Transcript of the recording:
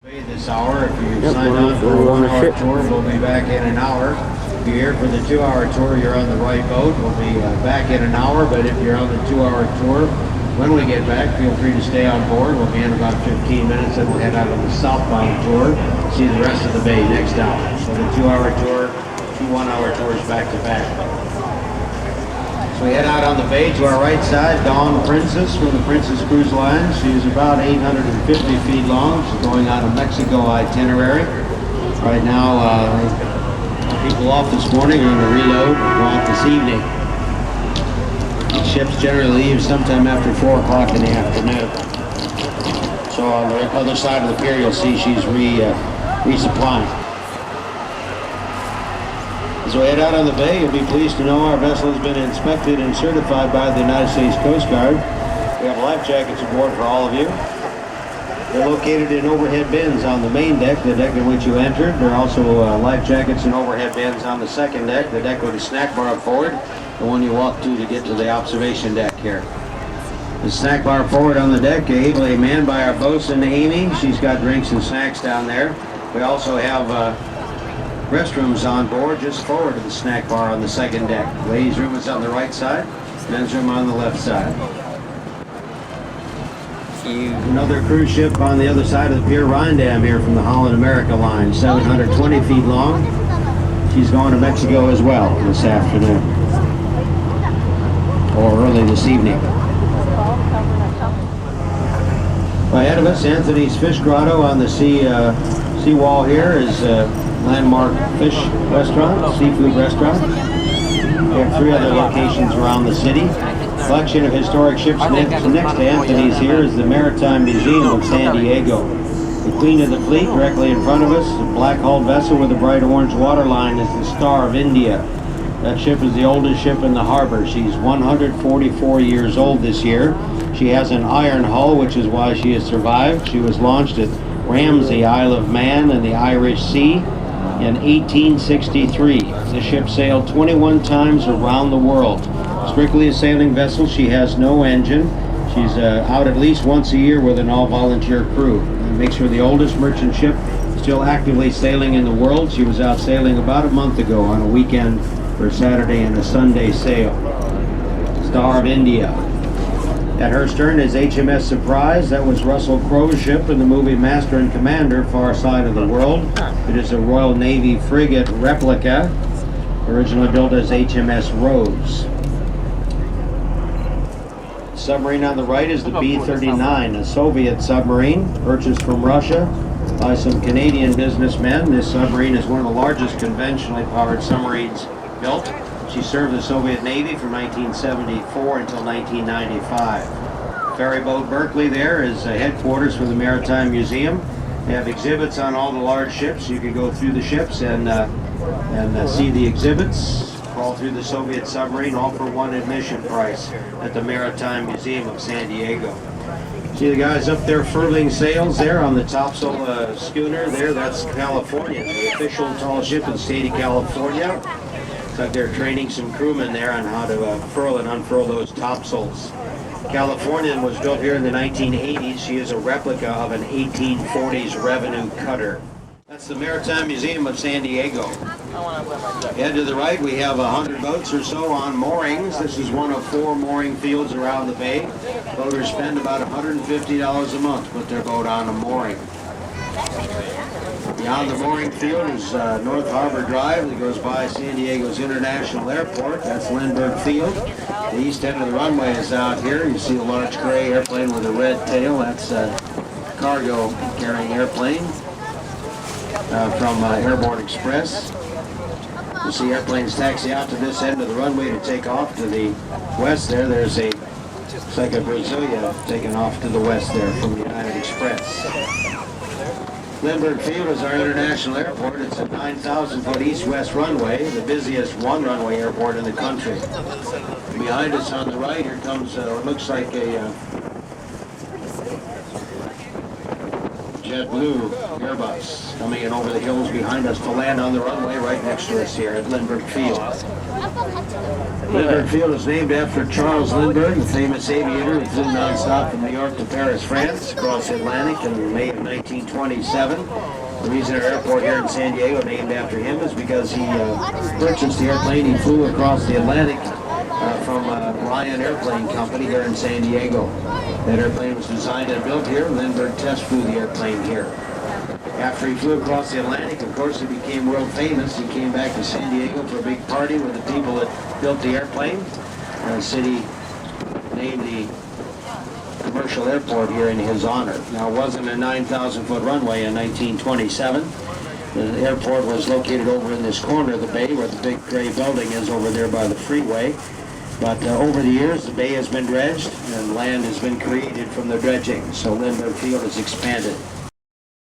This hour, if you signed on for a 1 hour tour, we'll be back in an hour. If you're here for the 2 hour tour, you're on the right boat. We'll be back in an hour, but if you're on the 2 hour tour, when we get back, feel free to stay on board. We'll be in about 15 minutes and we'll head out on the southbound tour, see the rest of the bay next hour. So the 2 hour tour, 2 1 hour tours back to back. So we head out on the bay to our right side, Dawn Princess from the Princess Cruise Line. She's about 850 feet long. She's going on a Mexico itinerary. Right now, people off this morning are going to reload and go out this evening. The ships generally leave sometime after 4 o'clock in the afternoon. So on the other side of the pier, you'll see she's resupplying. As we head out on the bay, you'll be pleased to know our vessel has been inspected and certified by the United States Coast Guard. We have life jackets aboard for all of you. They're located in overhead bins on the main deck, the deck in which you entered. There are also life jackets and overhead bins on the second deck, the deck with a snack bar forward, the one you walk to get to the observation deck here. The snack bar forward on the deck, ably manned by our boatswain, Amy. She's got drinks and snacks down there. We also have restrooms on board just forward of the snack bar on the second deck. Ladies' room is on the right side, men's room on the left side. Another cruise ship on the other side of the pier, Rindam here from the Holland America line, 720 feet long. She's going to Mexico as well this afternoon, or early this evening. Ahead of us, Anthony's Fish Grotto on the seawall here is landmark fish restaurant, seafood restaurant. We have 3 other locations around the city. Collection of historic ships next to Anthony's here is the Maritime Museum of San Diego. The Queen of the Fleet, directly in front of us, a black-hulled vessel with a bright orange waterline, is the Star of India. That ship is the oldest ship in the harbor. She's 144 years old this year. She has an iron hull, which is why she has survived. She was launched at Ramsey, Isle of Man, in the Irish Sea in 1863. The ship sailed 21 times around the world. Strictly a sailing vessel, she has no engine. She's out at least once a year with an all-volunteer crew. It makes her the oldest merchant ship still actively sailing in the world. She was out sailing about a month ago on a weekend for a Saturday and a Sunday sail. Star of India. At her stern is HMS Surprise. That was Russell Crowe's ship in the movie Master and Commander, Far Side of the World. It is a Royal Navy frigate replica, originally built as HMS Rose. Submarine on the right is the B-39, a Soviet submarine purchased from Russia by some Canadian businessmen. This submarine is one of the largest conventionally powered submarines built. She served the Soviet Navy from 1974 until 1995. Ferry boat Berkeley there is headquarters for the Maritime Museum. They have exhibits on all the large ships. You can go through the ships and see the exhibits. Crawl through the Soviet submarine, all for one admission price at the Maritime Museum of San Diego. See the guys up there furling sails there on the topsail schooner there? That's California, the official tall ship in the state of California. It's like they're training some crewmen there on how to furl and unfurl those topsails. Californian was built here in the 1980s. She is a replica of an 1840s revenue cutter. That's the Maritime Museum of San Diego. Head to the right, we have 100 boats or so on moorings. This is one of 4 mooring fields around the bay. Boaters spend about $150 a month to put their boat on a mooring. Beyond the mooring field is North Harbor Drive that goes by San Diego's International Airport. That's Lindbergh Field. The east end of the runway is out here. You see a large gray airplane with a red tail. That's a cargo carrying airplane from Airborne Express. You see airplanes taxi out to this end of the runway to take off to the west there. There's a, looks like a Brasilia taking off to the west there from United Express. Lindbergh Field is our international airport. It's a 9,000-foot east-west runway, the busiest one-runway airport in the country. Behind us on the right, here comes what looks like a JetBlue Airbus coming in over the hills behind us to land on the runway right next to us here at Lindbergh Field. Lindbergh Field is named after Charles Lindbergh, the famous aviator who flew nonstop from New York to Paris, France, across the Atlantic in May of 1927. The reason our airport here in San Diego named after him is because he purchased the airplane. He flew across the Atlantic from Ryan Airplane Company here in San Diego. That airplane was designed and built here. Lindbergh test flew the airplane here. After he flew across the Atlantic, of course, he became world famous. He came back to San Diego for a big party with the people that built the airplane. The city named the commercial airport here in his honor. Now, it wasn't a 9,000-foot runway in 1927. The airport was located over in this corner of the bay where the big gray building is over there by the freeway. But over the years, the bay has been dredged and land has been created from the dredging. So Lindbergh Field has expanded.